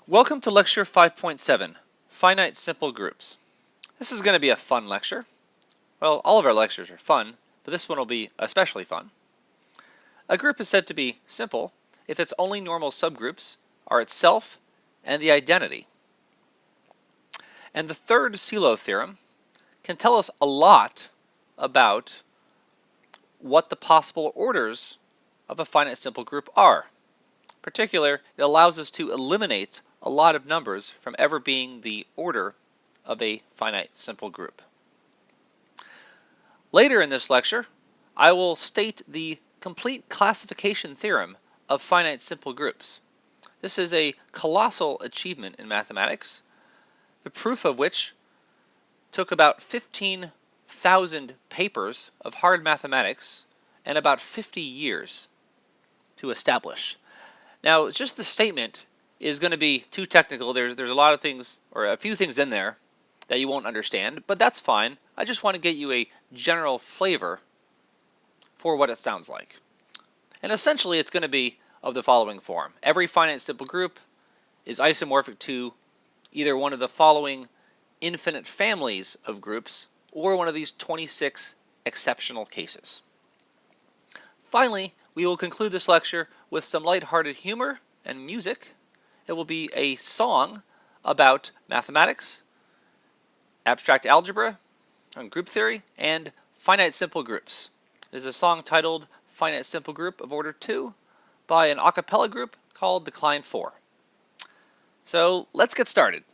Welcome to lecture 5.7, Finite Simple Groups. This is going to be a fun lecture. Well, all of our lectures are fun, but this one will be especially fun. A group is said to be simple if its only normal subgroups are itself and the identity. And the third Ceelo theorem can tell us a lot about what the possible orders of a finite simple group are. In particular, it allows us to eliminate a lot of numbers from ever being the order of a finite simple group. Later in this lecture, I will state the complete classification theorem of finite simple groups. This is a colossal achievement in mathematics, the proof of which took about 15,000 papers of hard mathematics and about 50 years to establish. Now, just the statement is going to be too technical. There's a lot of things, or a few things in there that you won't understand, but that's fine. I just want to get you a general flavor for what it sounds like. And essentially, it's going to be of the following form. Every finite simple group is isomorphic to either one of the following infinite families of groups or one of these 26 exceptional cases. Finally, we will conclude this lecture with some lighthearted humor and music. It will be a song about mathematics, abstract algebra, and group theory, and finite simple groups. It is a song titled Finite Simple Group of Order 2 by an a cappella group called the Klein Four. So let's get started.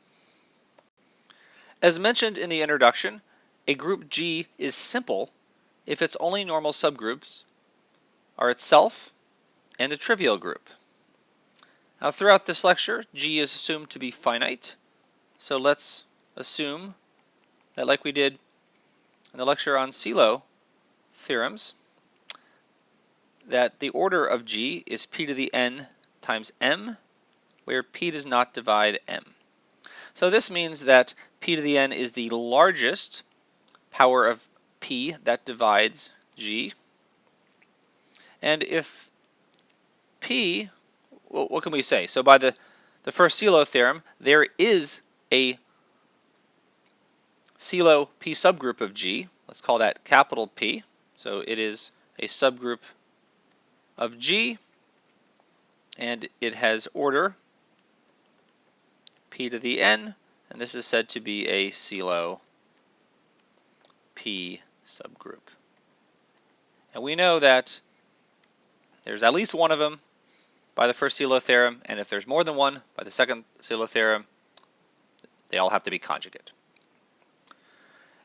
As mentioned in the introduction, a group G is simple if its only normal subgroups are itself and a trivial group. Now, throughout this lecture, G is assumed to be finite, so let's assume that, like we did in the lecture on Sylow theorems, that the order of G is p to the n times m, where p does not divide m. So this means that p to the n is the largest power of p that divides G. And if p, well, what can we say? So by the first Ceelo theorem, there is a Ceelo p subgroup of G. Let's call that capital P. So it is a subgroup of G, and it has order p to the n, and this is said to be a Ceelo p subgroup. And we know that there's at least one of them by the first Ceelo theorem, and if there's more than one by the second Ceelo theorem, they all have to be conjugate.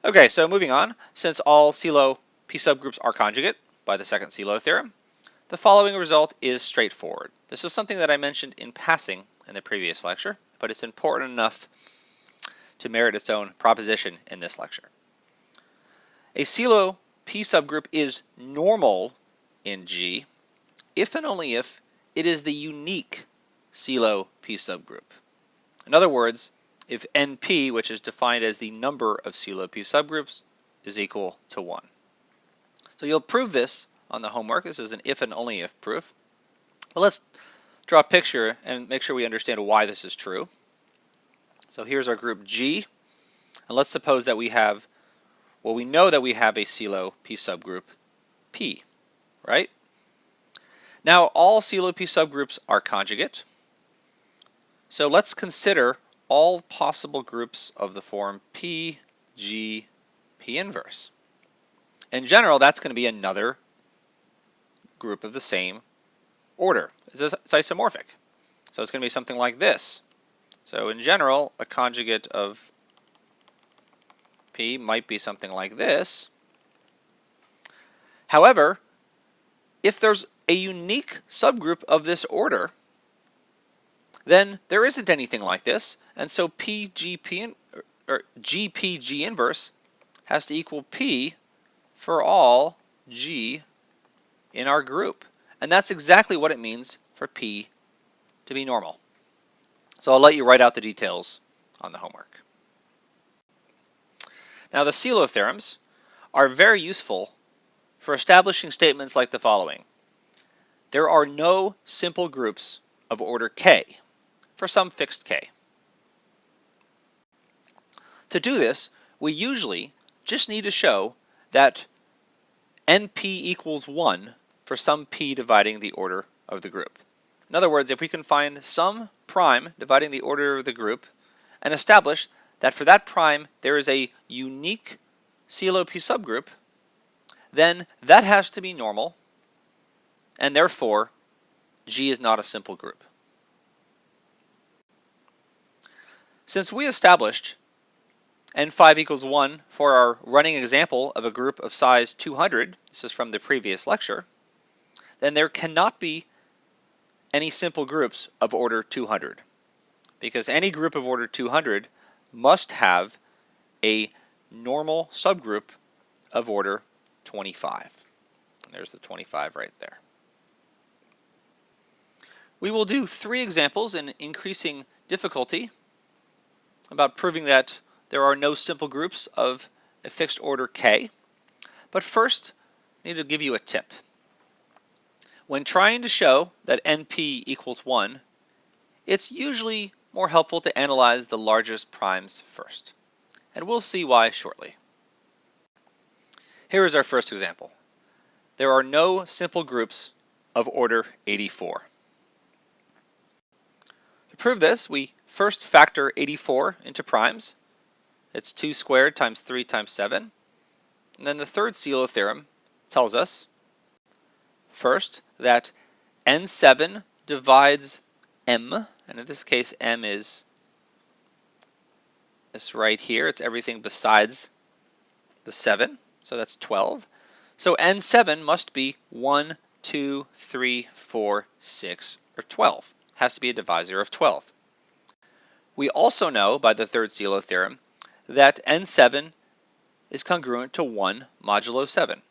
Okay, so moving on, since all Ceelo p subgroups are conjugate by the second Ceelo theorem, the following result is straightforward. This is something that I mentioned in passing in the previous lecture, but it's important enough to merit its own proposition in this lecture. A Ceelo p subgroup is normal in G if and only if it is the unique Ceelo p subgroup. In other words, if NP, which is defined as the number of Ceelo p subgroups, is equal to 1. So you'll prove this on the homework. This is an if and only if proof. But let's draw a picture and make sure we understand why this is true. So here's our group G, and let's suppose that we have, well, we know that we have a Ceelo p subgroup P, right? Now, all Ceelo p subgroups are conjugate, so let's consider all possible groups of the form P, G, P inverse. In general, that's going to be another group of the same order. It's isomorphic, so it's going to be something like this. So in general, a conjugate of P might be something like this. However, if there's a unique subgroup of this order, then there isn't anything like this, and so PGP or GPG inverse has to equal P for all G in our group. And that's exactly what it means for P to be normal. So I'll let you write out the details on the homework. Now, the Ceelo theorems are very useful for establishing statements like the following. There are no simple groups of order k. for some fixed k. To do this, we usually just need to show that np equals 1 for some p dividing the order of the group. In other words, if we can find some prime dividing the order of the group and establish that for that prime there is a unique Ceelo p subgroup, then that has to be normal, and therefore G is not a simple group. Since we established n5 equals 1 for our running example of a group of size 200, this is from the previous lecture, then there cannot be any simple groups of order 200, because any group of order 200 must have a normal subgroup of order 25. There's the 25 right there. We will do 3 examples in increasing difficulty about proving that there are no simple groups of a fixed order k. But first, I need to give you a tip. When trying to show that np equals 1, it's usually more helpful to analyze the largest primes first. And we'll see why shortly. Here is our first example. There are no simple groups of order 84. To prove this, we first factor 84 into primes. It's 2 squared times 3 times 7. And then the third Ceelo theorem tells us, first, that n7 divides m, and in this case m is this right here. It's everything besides the 7, so that's 12. So n7 must be 1, 2, 3, 4, 6, or 12. Has to be a divisor of 12. We also know by the third Ceelo theorem that n7 is congruent to 1 modulo 7.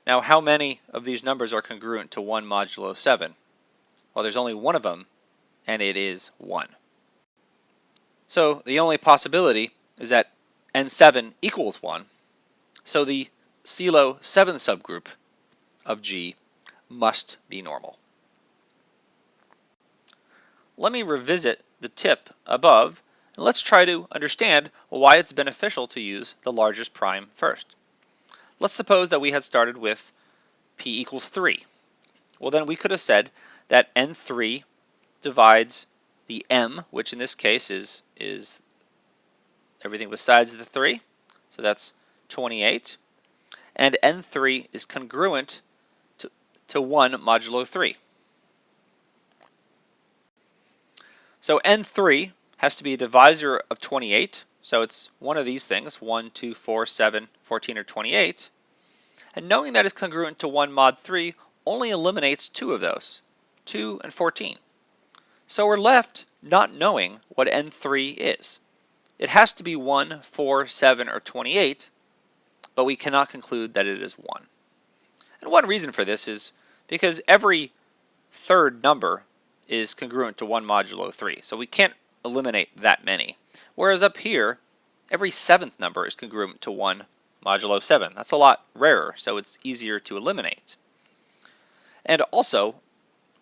Now, how many of these numbers are congruent to 1 modulo 7? Well, there's only one of them, and it is 1. So the only possibility is that n7 equals 1. So the Ceelo 7 subgroup of G must be normal. Let me revisit the tip above, and let's try to understand why it's beneficial to use the largest prime first. Let's suppose that we had started with p equals 3. Well, then we could have said that n3 divides the m, which in this case is everything besides the 3, so that's 28, and n3 is congruent to 1 modulo 3. So n3 has to be a divisor of 28, so it's one of these things, 1, 2, 4, 7, 14, or 28. And knowing that is congruent to 1 mod 3 only eliminates 2 of those, 2 and 14. So we're left not knowing what n3 is. It has to be 1, 4, 7, or 28, but we cannot conclude that it is 1. And one reason for this is because every third number is congruent to 1 modulo 3, so we can't eliminate that many. Whereas up here, every 7th number is congruent to 1 modulo 7. That's a lot rarer, so it's easier to eliminate. And also,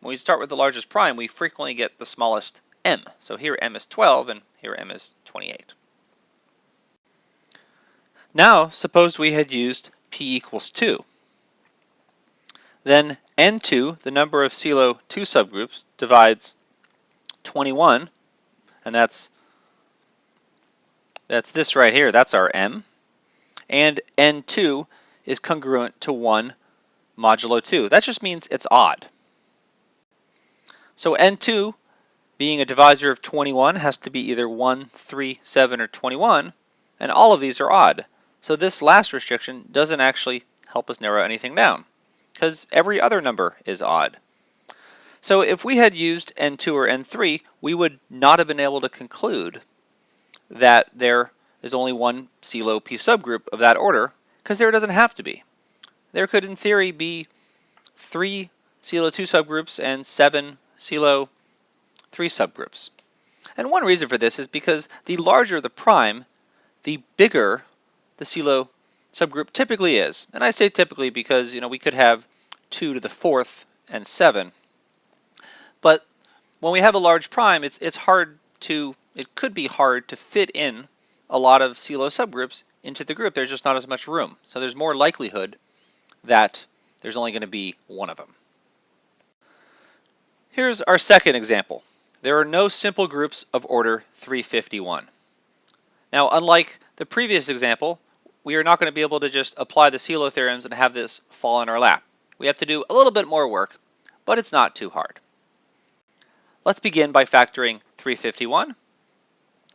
when we start with the largest prime, we frequently get the smallest m. So here m is 12, and here m is 28. Now, suppose we had used p equals 2. Then n2, the number of Ceelo 2 subgroups, divides 21, and that's this right here. That's our m. And n2 is congruent to 1 modulo 2. That just means it's odd. So n2, being a divisor of 21, has to be either 1, 3, 7, or 21, and all of these are odd. So this last restriction doesn't actually help us narrow anything down, because every other number is odd. So if we had used n2 or n3, we would not have been able to conclude that there is only one Ceelo p subgroup of that order, because there doesn't have to be. There could, in theory, be 3 Ceelo 2 subgroups and 7 Ceelo 3 subgroups. And one reason for this is because the larger the prime, the bigger the Ceelo subgroup typically is. And I say typically because we could have 2 to the 4th and 7. But when we have a large prime, it could be hard to fit in a lot of Ceelo subgroups into the group. There's just not as much room. So there's more likelihood that there's only going to be one of them. Here's our second example. There are no simple groups of order 351. Now, unlike the previous example, we are not going to be able to just apply the Ceelo theorems and have this fall in our lap. We have to do a little bit more work, but it's not too hard. Let's begin by factoring 351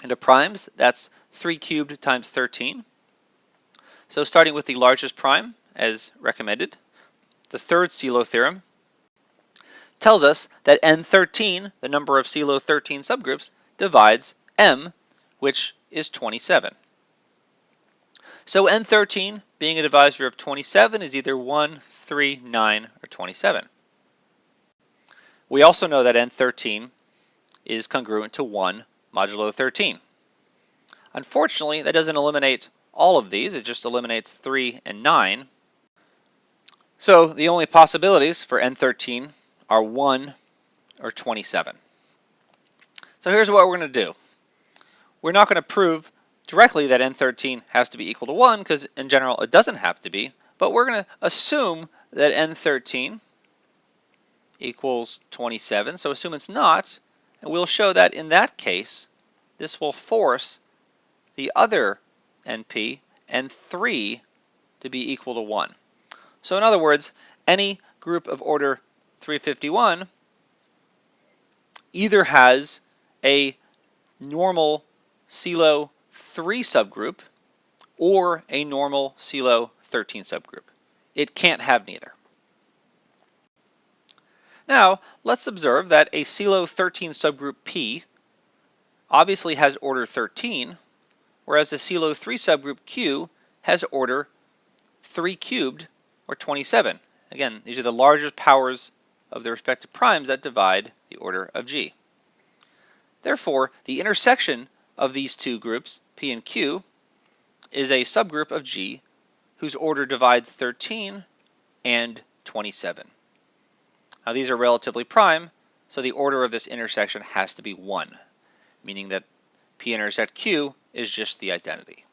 into primes. That's 3 cubed times 13. So starting with the largest prime, as recommended, the third Ceelo theorem tells us that n13, the number of Ceelo 13 subgroups, divides m, which is 27. So n13, being a divisor of 27, is either 1, 3, 9, or 27. We also know that n13 is congruent to 1 modulo 13. Unfortunately, that doesn't eliminate all of these. It just eliminates 3 and 9. So the only possibilities for n13 are 1 or 27. So here's what we're going to do. We're not going to prove directly that n13 has to be equal to 1, because in general it doesn't have to be, but we're going to assume that n13 equals 27, so assume it's not, and we'll show that in that case this will force the other np, n3, to be equal to 1. So in other words, any group of order 351 either has a normal Ceelo 3 subgroup or a normal Ceelo 13 subgroup. It can't have neither. Now, let's observe that a Ceelo 13 subgroup P obviously has order 13, whereas a Ceelo 3 subgroup Q has order 3 cubed, or 27. Again, these are the largest powers of the respective primes that divide the order of G. Therefore, the intersection of these two groups, P and Q, is a subgroup of G whose order divides 13 and 27. Now these are relatively prime, so the order of this intersection has to be 1, meaning that P intersect Q is just the identity.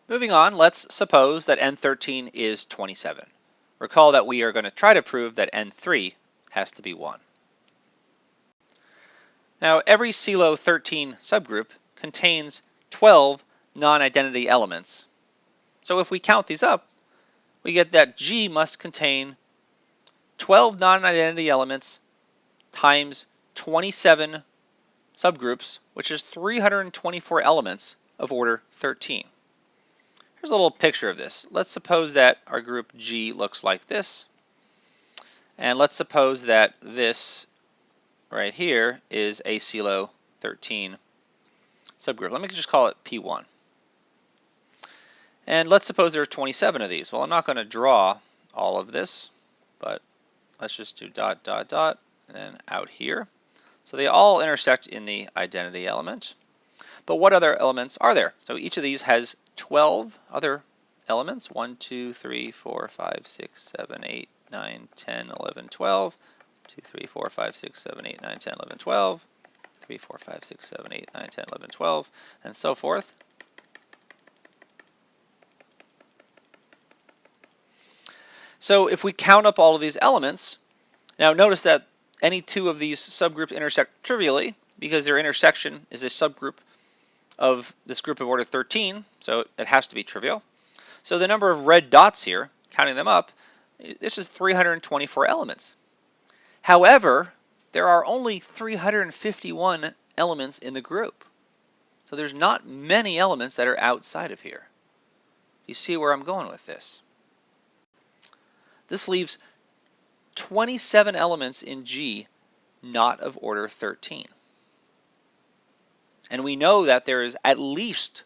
Moving on, let's suppose that n13 is 27. Recall that we are going to try to prove that n3 has to be 1. Now, every Ceelo 13 subgroup contains 12 non-identity elements. So if we count these up, we get that G must contain 12 non-identity elements times 27 subgroups, which is 324 elements of order 13. Here's a little picture of this. Let's suppose that our group G looks like this. And let's suppose that this right here is a Ceelo 13 subgroup. Let me just call it P1. And let's suppose there are 27 of these. Well, I'm not going to draw all of this, but let's just do dot, dot, dot, and then out here. So they all intersect in the identity element. But what other elements are there? So each of these has 12 other elements. 1, 2, 3, 4, 5, 6, 7, 8, 9, 10, 11, 12. 2, 3, 4, 5, 6, 7, 8, 9, 10, 11, 12. 3, 4, 5, 6, 7, 8, 9, 10, 11, 12, and so forth. So if we count up all of these elements, now notice that any two of these subgroups intersect trivially because their intersection is a subgroup of this group of order 13, so it has to be trivial. So the number of red dots here, counting them up, this is 324 elements. However, there are only 351 elements in the group. So there's not many elements that are outside of here. You see where I'm going with this? This leaves 27 elements in G not of order 13. And we know that there is at least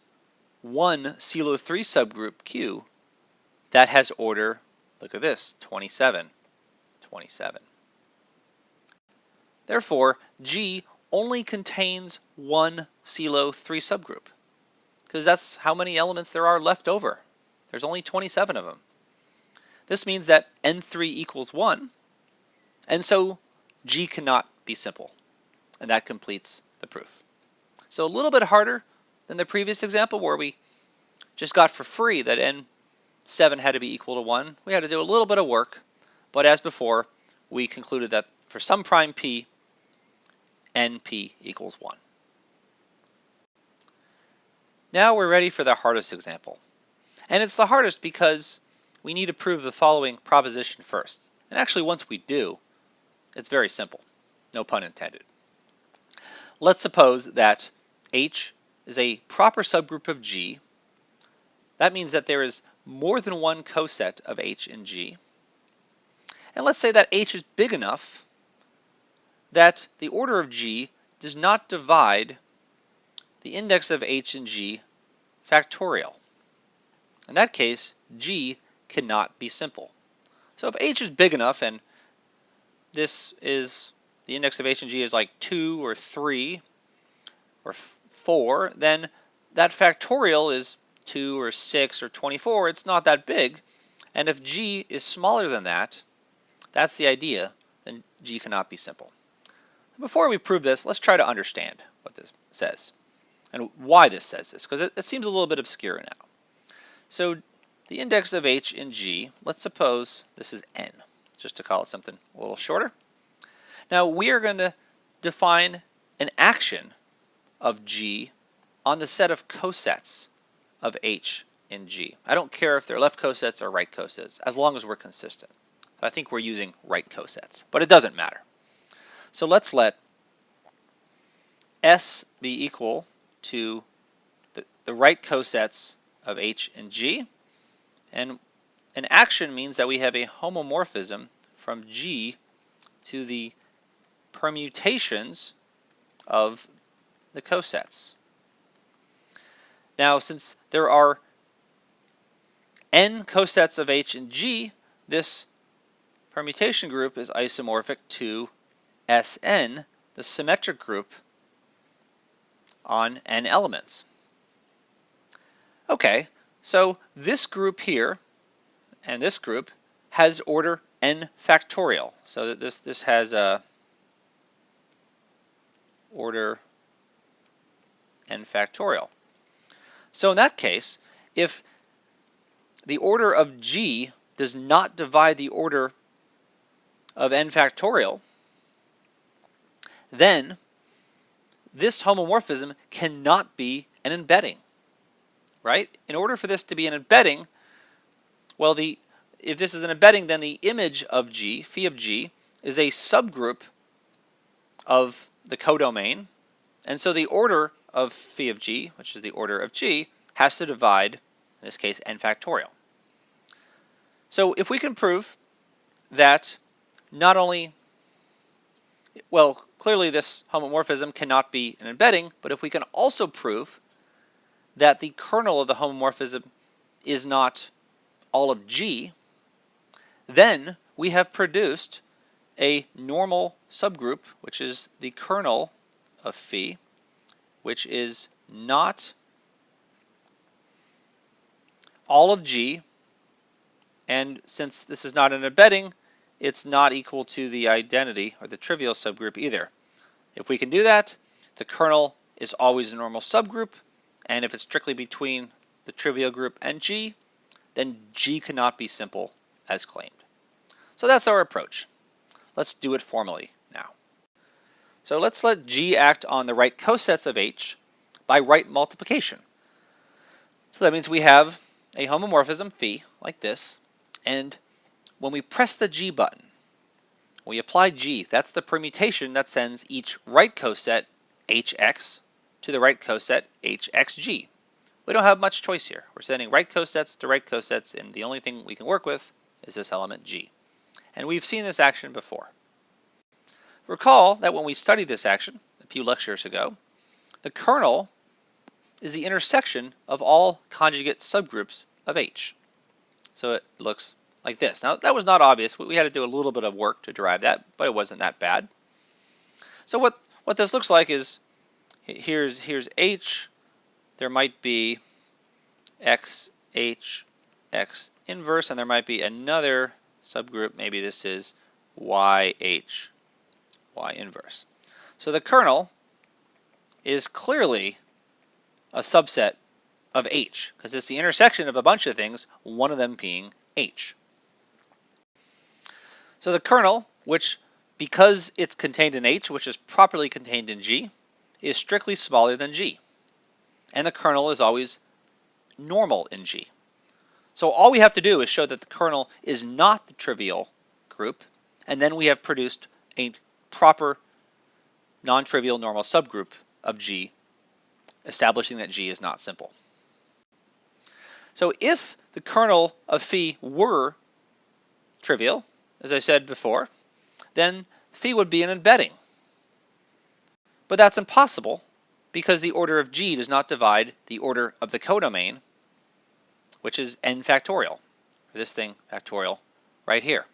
one Ceelo 3 subgroup Q that has order, look at this, 27. 27. Therefore, G only contains one Ceelo 3 subgroup, because that's how many elements there are left over. There's only 27 of them. This means that n3 equals 1, and so G cannot be simple. And that completes the proof. So a little bit harder than the previous example where we just got for free that n7 had to be equal to 1. We had to do a little bit of work, but as before, we concluded that for some prime p, np equals 1. Now we're ready for the hardest example. And it's the hardest because we need to prove the following proposition first. And actually, once we do, it's very simple. No pun intended. Let's suppose that H is a proper subgroup of G. That means that there is more than one coset of H in G. And let's say that H is big enough that the order of G does not divide the index of H in G factorial. In that case, G cannot be simple. So if H is big enough and this is the index of H in G is like 2 or 3 or 4, then that factorial is 2 or 6 or 24. It's not that big. And if G is smaller than that, that's the idea, then G cannot be simple. Before we prove this, let's try to understand what this says and why this says this, because it seems a little bit obscure now. So the index of H in G, let's suppose this is n, just to call it something a little shorter. Now we are going to define an action of G on the set of cosets of H in G. I don't care if they're left cosets or right cosets, as long as we're consistent. I think we're using right cosets, but it doesn't matter. So let's let S be equal to the right cosets of H and G. And an action means that we have a homomorphism from G to the permutations of the cosets. Now, since there are n cosets of H and G, this permutation group is isomorphic to Sn, the symmetric group on n elements. Okay, so this group here and this group has order n factorial. So that this has order n factorial. So in that case, if the order of G does not divide the order of n factorial, then this homomorphism cannot be an embedding, right? In order for this to be an embedding, well, if this is an embedding, then the image of G, phi of G, is a subgroup of the codomain, and so the order of phi of G, which is the order of G, has to divide, in this case, n factorial. So if we can prove that not only, well, clearly this homomorphism cannot be an embedding, but if we can also prove that the kernel of the homomorphism is not all of G, then we have produced a normal subgroup, which is the kernel of phi, which is not all of G, and since this is not an embedding, it's not equal to the identity or the trivial subgroup either. If we can do that, the kernel is always a normal subgroup, and if it's strictly between the trivial group and G, then G cannot be simple as claimed. So that's our approach. Let's do it formally now. So let's let G act on the right cosets of H by right multiplication. So that means we have a homomorphism phi like this, and when we press the G button, we apply G. That's the permutation that sends each right coset Hx to the right coset Hxg. We don't have much choice here. We're sending right cosets to right cosets, and the only thing we can work with is this element G. And we've seen this action before. Recall that when we studied this action a few lectures ago, the kernel is the intersection of all conjugate subgroups of H. So it looks like this. Now that was not obvious. We had to do a little bit of work to derive that, but it wasn't that bad. So what this looks like is here's H. There might be X, H, X inverse, and there might be another subgroup. Maybe this is Y, H, y inverse. So the kernel is clearly a subset of H, because it's the intersection of a bunch of things, one of them being H. So the kernel, which, because it's contained in H, which is properly contained in G, is strictly smaller than G. And the kernel is always normal in G. So all we have to do is show that the kernel is not the trivial group, and then we have produced a proper non-trivial normal subgroup of G, establishing that G is not simple. So if the kernel of phi were trivial, as I said before, then phi would be an embedding. But that's impossible because the order of G does not divide the order of the codomain, which is n factorial, or this thing factorial right here.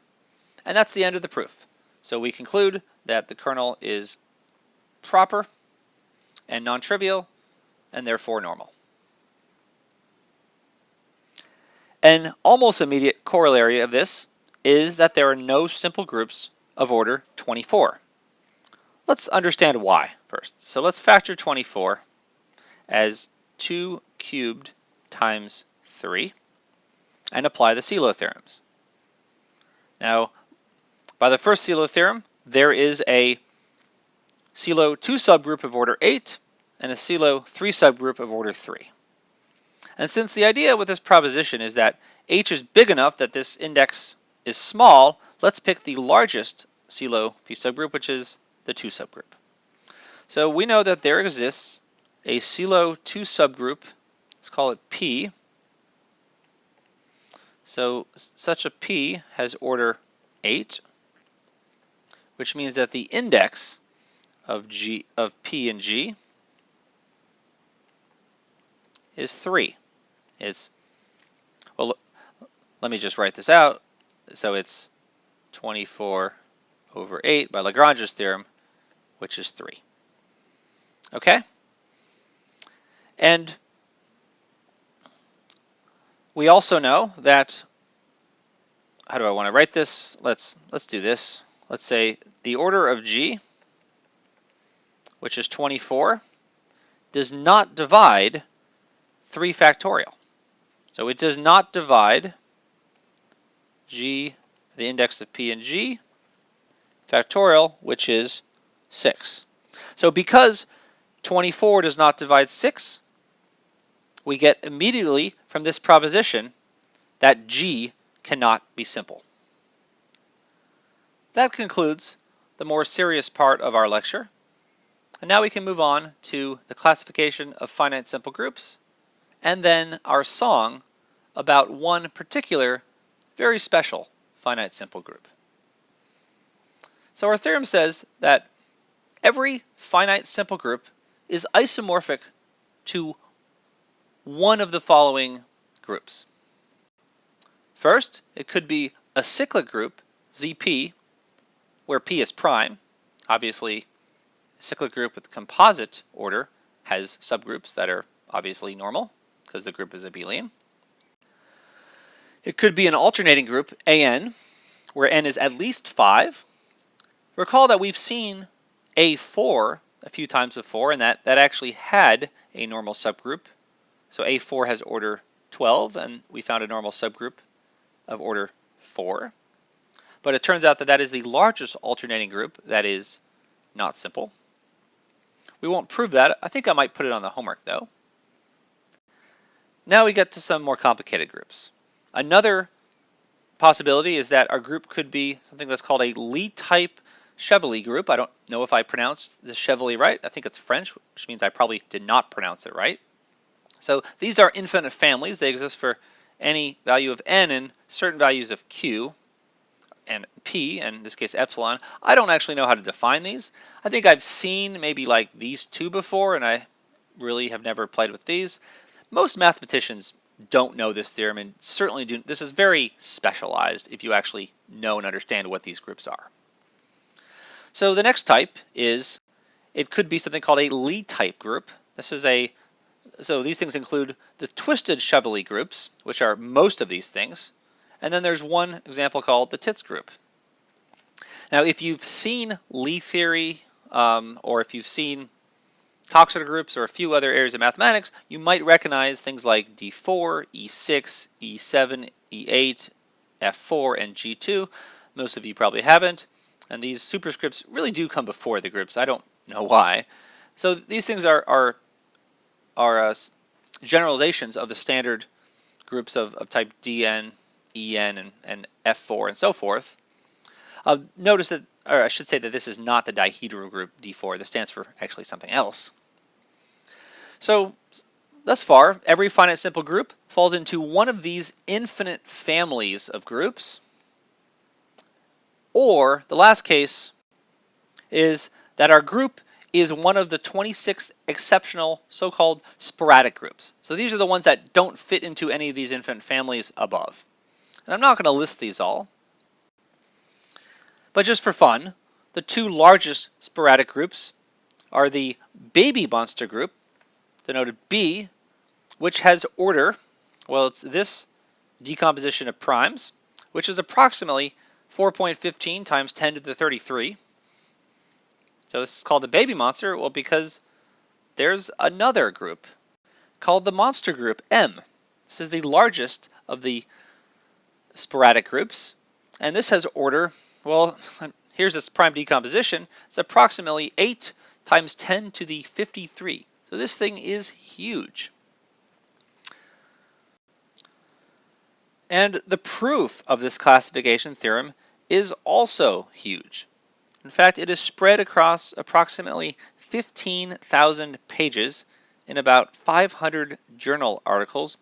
And that's the end of the proof. So we conclude that the kernel is proper and non-trivial and therefore normal. An almost immediate corollary of this is that there are no simple groups of order 24. Let's understand why first. So let's factor 24 as 2 cubed times 3 and apply the Ceelo theorems. Now, by the first Ceelo theorem, there is a Ceelo 2 subgroup of order 8 and a Ceelo 3 subgroup of order 3. And since the idea with this proposition is that H is big enough that this index is small, let's pick the largest Ceelo P subgroup, which is the 2 subgroup. So we know that there exists a Ceelo 2 subgroup, let's call it P. So such a P has order 8, which means that the index of P and G is 3. Well, let me just write this out. So it's 24 over 8 by Lagrange's theorem, which is 3. Okay? And we also know that, how do I want to write this? Let's do this. Let's say the order of G, which is 24, does not divide 3 factorial. So it does not divide G, the index of P and G, factorial, which is 6. So because 24 does not divide 6, we get immediately from this proposition that G cannot be simple. That concludes the more serious part of our lecture. And now we can move on to the classification of finite simple groups, and then our song about one particular, very special finite simple group. So our theorem says that every finite simple group is isomorphic to one of the following groups. First, it could be a cyclic group, ZP, where P is prime. Obviously, a cyclic group with composite order has subgroups that are obviously normal, because the group is abelian. It could be an alternating group, AN, where n is at least 5. Recall that we've seen A4 a few times before, and that actually had a normal subgroup. So A4 has order 12, and we found a normal subgroup of order 4. But it turns out that that is the largest alternating group that is not simple. We won't prove that. I think I might put it on the homework, though. Now we get to some more complicated groups. Another possibility is that our group could be something that's called a Lie-type Chevalley group. I don't know if I pronounced the Chevalley right. I think it's French, which means I probably did not pronounce it right. So these are infinite families. They exist for any value of n and certain values of q and p, and in this case epsilon. I don't actually know how to define these. I think I've seen maybe like these two before, and I really have never played with these. Most mathematicians don't know this theorem, and certainly do. This is very specialized if you actually know and understand what these groups are. So the next type is, it could be something called a Lie-type group. So these things include the twisted Chevalley groups, which are most of these things. And then there's one example called the Tits group. Now, if you've seen Lie theory, or if you've seen Coxeter groups or a few other areas of mathematics, you might recognize things like D4, E6, E7, E8, F4, and G2. Most of you probably haven't. And these superscripts really do come before the groups. I don't know why. So these things are generalizations of the standard groups of type Dn, En, and F4, and so forth. Notice that, or I should say that this is not the dihedral group D4. This stands for actually something else. So thus far, every finite simple group falls into one of these infinite families of groups. Or the last case is that our group is one of the 26 exceptional so-called sporadic groups. So these are the ones that don't fit into any of these infinite families above. And I'm not going to list these all. But just for fun, the two largest sporadic groups are the baby monster group, denoted B, which has order. Well, it's this decomposition of primes, which is approximately 4.15 times 10 to the 33. So this is called the baby monster, well, because there's another group called the monster group, M. This is the largest of the sporadic groups, and this has order, well, here's this prime decomposition. It's approximately 8 times 10 to the 53. So this thing is huge. And the proof of this classification theorem is also huge. In fact, it is spread across approximately 15,000 pages in about 500 journal articles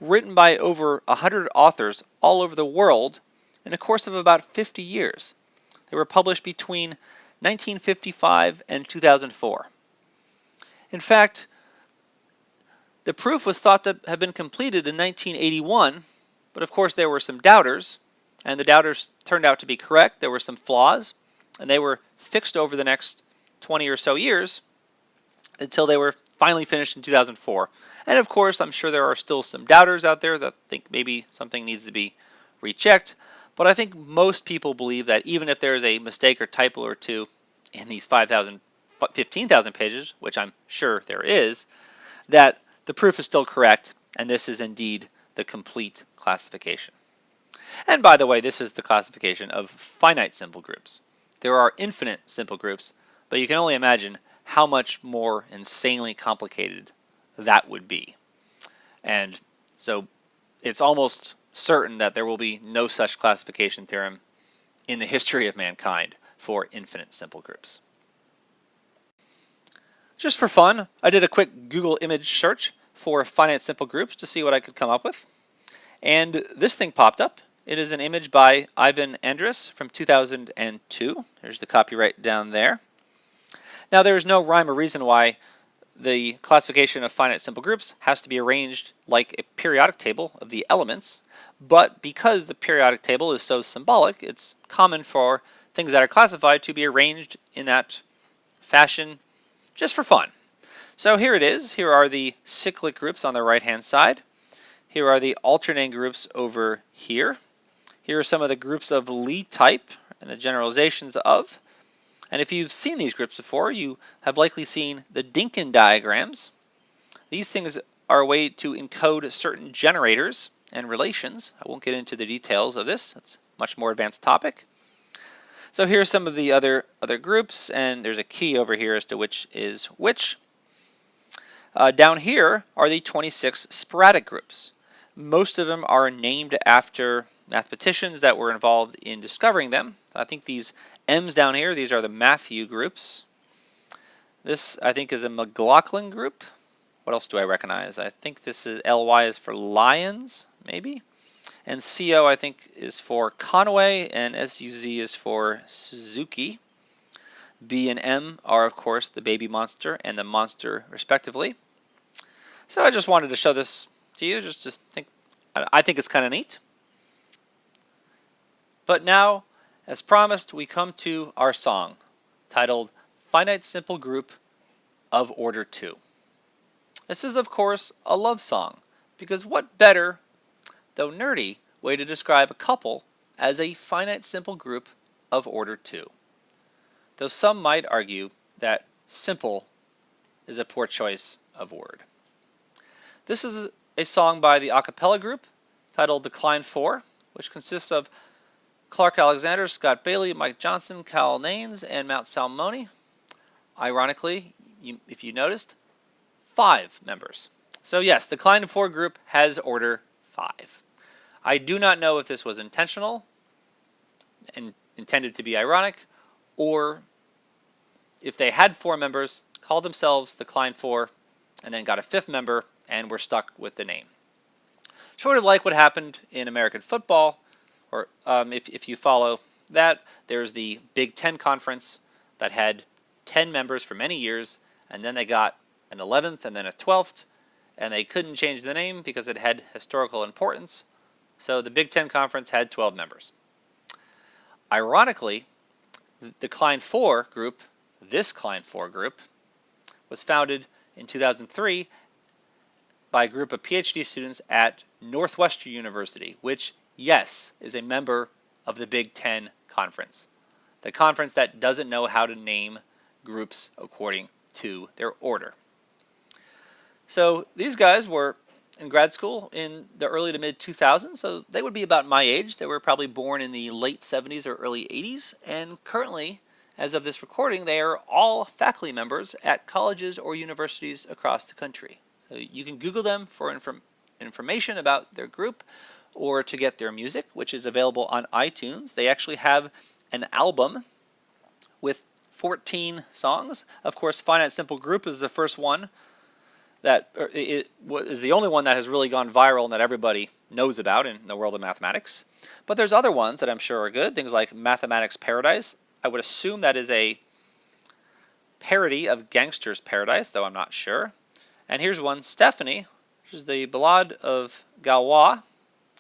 written by over 100 authors all over the world in a course of about 50 years. They were published between 1955 and 2004. In fact, the proof was thought to have been completed in 1981, but of course there were some doubters, and the doubters turned out to be correct. There were some flaws, and they were fixed over the next 20 or so years until they were finally finished in 2004. And of course, I'm sure there are still some doubters out there that think maybe something needs to be rechecked, but I think most people believe that even if there is a mistake or typo or two in these 15,000 pages, which I'm sure there is, that the proof is still correct, and this is indeed the complete classification. And by the way, this is the classification of finite simple groups. There are infinite simple groups, but you can only imagine how much more insanely complicated that would be. And so it's almost certain that there will be no such classification theorem in the history of mankind for infinite simple groups. Just for fun, I did a quick Google image search for finite simple groups to see what I could come up with. And this thing popped up. It is an image by Ivan Andres from 2002. There's the copyright down there. Now, there is no rhyme or reason why the classification of finite simple groups has to be arranged like a periodic table of the elements, but because the periodic table is so symbolic, it's common for things that are classified to be arranged in that fashion just for fun. So here it is. Here are the cyclic groups on the right-hand side. Here are the alternating groups over here. Here are some of the groups of Lie type and the generalizations of. And if you've seen these groups before, you have likely seen the Dinkin diagrams. These things are a way to encode certain generators and relations. I won't get into the details of this. It's a much more advanced topic. So here's some of the other groups, and there's a key over here as to which is which. Down here are the 26 sporadic groups. Most of them are named after mathematicians that were involved in discovering them. I think these M's down here, these are the Matthew groups. This, I think, is a McLaughlin group. What else do I recognize? I think this is LY is for Lions, maybe. And CO, I think, is for Conway, and SUZ is for Suzuki. B and M are, of course, the baby monster and the monster, respectively. So I just wanted to show this to you, just to think. I think it's kind of neat. But now, as promised, we come to our song, titled Finite Simple Group of Order 2. This is, of course, a love song, because what better, though nerdy, way to describe a couple as a finite simple group of order 2. Though some might argue that simple is a poor choice of word. This is a song by the a cappella group titled the Klein Four, which consists of Clark Alexander, Scott Bailey, Mike Johnson, Cal Naines, and Mount Salmoni. Ironically, if you noticed, 5 members. So yes, the Klein Four group has order 5. I do not know if this was intentional and intended to be ironic, or if they had 4 members, called themselves the Klein Four, and then got a 5th member and were stuck with the name. Sort of like what happened in American football, or if you follow that, there's the Big Ten Conference that had 10 members for many years, and then they got an 11th and then a 12th, and they couldn't change the name because it had historical importance, so the Big Ten Conference had 12 members. Ironically, the Klein Four group, this Klein Four group, was founded in 2003 by a group of PhD students at Northwestern University, which, yes, is a member of the Big Ten Conference, the conference that doesn't know how to name groups according to their order. So these guys were in grad school in the early to mid 2000s, so they would be about my age. They were probably born in the late 70s or early 80s, and currently, as of this recording, they are all faculty members at colleges or universities across the country. So you can Google them for information about their group or to get their music, which is available on iTunes. They actually have an album with 14 songs. Of course, Finite Simple Group is the first one that is the only one that has really gone viral and that everybody knows about in the world of mathematics. But there's other ones that I'm sure are good, things like Mathematics Paradise. I would assume that is a parody of Gangster's Paradise, though I'm not sure. And here's one, Stephanie, which is the Ballade of Galois,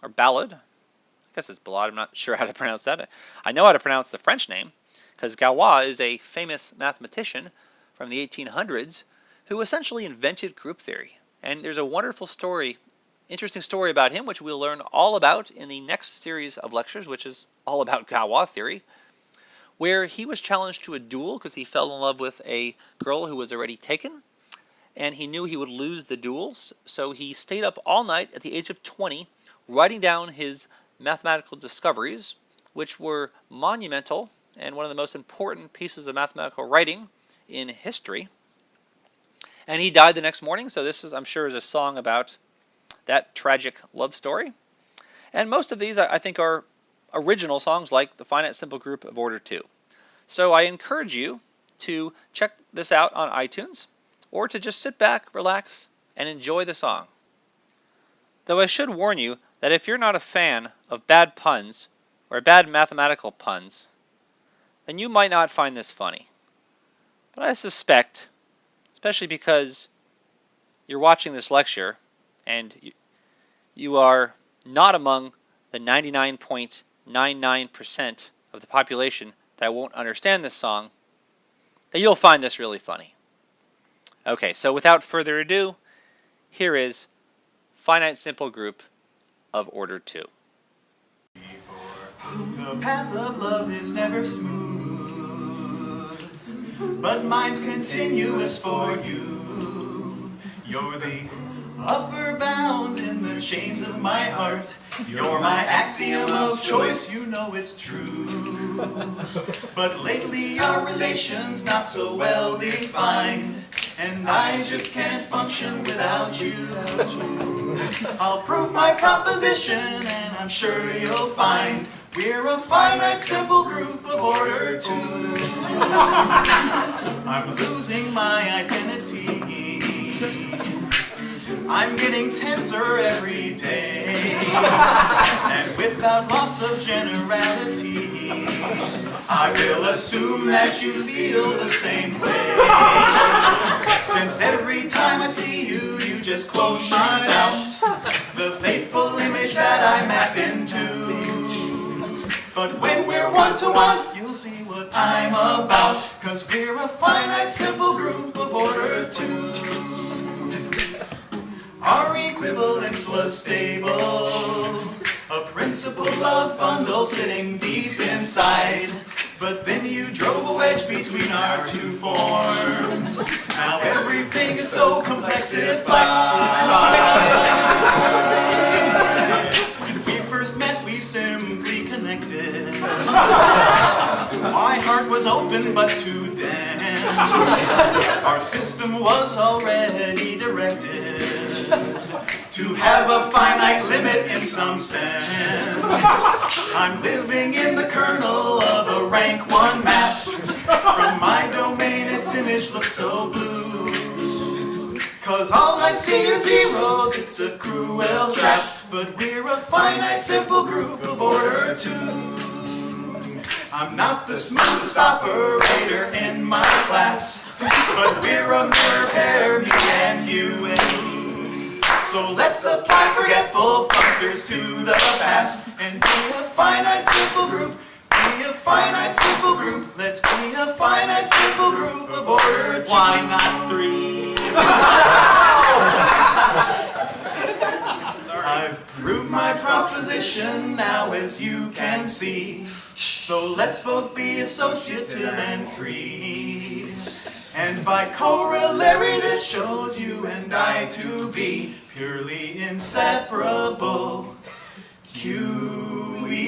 or Ballad. I guess it's Ballade, I'm not sure how to pronounce that. I know how to pronounce the French name, because Galois is a famous mathematician from the 1800s who essentially invented group theory. And there's a wonderful story, interesting story about him, which we'll learn all about in the next series of lectures, which is all about Galois theory, where he was challenged to a duel because he fell in love with a girl who was already taken, and he knew he would lose the duels, so he stayed up all night at the age of 20, writing down his mathematical discoveries, which were monumental and one of the most important pieces of mathematical writing in history. And he died the next morning, so this is, I'm sure, is a song about that tragic love story. And most of these, I think, are original songs like the Finite Simple Group of Order 2. So I encourage you to check this out on iTunes, or to just sit back, relax, and enjoy the song. Though I should warn you that if you're not a fan of bad puns, or bad mathematical puns, then you might not find this funny. But I suspect, especially because you're watching this lecture, and you are not among the 99.99% of the population that won't understand this song, that you'll find this really funny. Okay, so without further ado, here is Finite Simple Group of Order 2. The path of love is never smooth, but mine's continuous for you. You're the upper bound in the chains of my heart. You're my axiom of choice, you know it's true. But lately our relation's not so well defined, and I just can't function without you. I'll prove my proposition, and I'm sure you'll find we're a finite simple group of order 2. I'm losing my identity. I'm getting tenser every day, and without loss of generality, I will assume that you feel the same way. Since every time I see you, you just quote out the faithful image that I map into. But when we're one-to-one, you'll see what I'm about, 'cause we're a finite simple group of order 2. Our equivalence was stable, a principal love bundle sitting deep inside. But then you drove a wedge between our two forms. Now everything is so complexified. When we first met, we simply connected. My heart was open but too dense. Our system was already directed to have a finite limit in some sense. I'm living in the kernel of a rank 1 map. From my domain, its image looks so blue. 'Cause all I see are zeros, it's a cruel trap. But we're a finite simple group of order 2. I'm not the smoothest operator in my class, but we're a mirror pair, me and you and me. So let's apply forgetful functors to the past and be a finite simple group. Be a finite simple group. Let's be a finite simple group of order 2. Why not 3? I've proved my proposition now, as you can see. So let's both be associative and free. And by corollary, this shows you and I to be purely inseparable. QED.